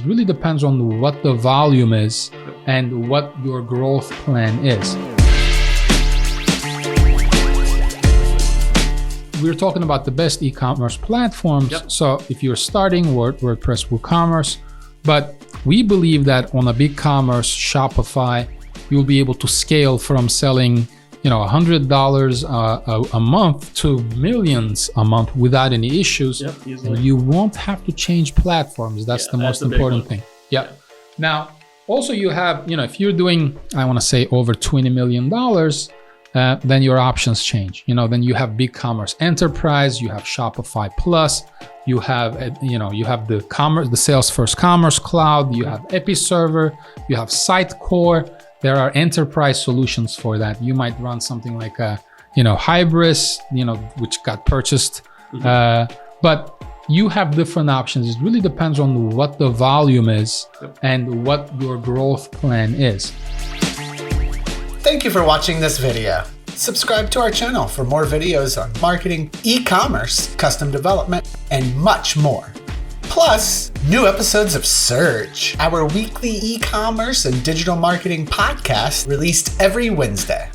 really depends on what the volume is and what your growth plan is. We're talking about the best e-commerce platforms. Yep. So if you're starting WordPress, WooCommerce, but we believe that on a BigCommerce, Shopify, you'll be able to scale from selling $100 a month to millions a month without any issues. Yep, easily. And you won't have to change platforms. That's the most important thing. Yeah. Now, also you have, if you're doing, I want to say over $20 million, then your options change. Then you have BigCommerce Enterprise, you have Shopify Plus, you have, you have the Salesforce Commerce Cloud, you have Episerver, you have Sitecore. There are enterprise solutions for that. You might run something like a, Hybris, which got purchased. But you have different options. It really depends on what the volume is and what your growth plan is. Thank you for watching this video. Subscribe to our channel for more videos on marketing, e-commerce, custom development, and much more. Plus, new episodes of Surge, our weekly e-commerce and digital marketing podcast released every Wednesday.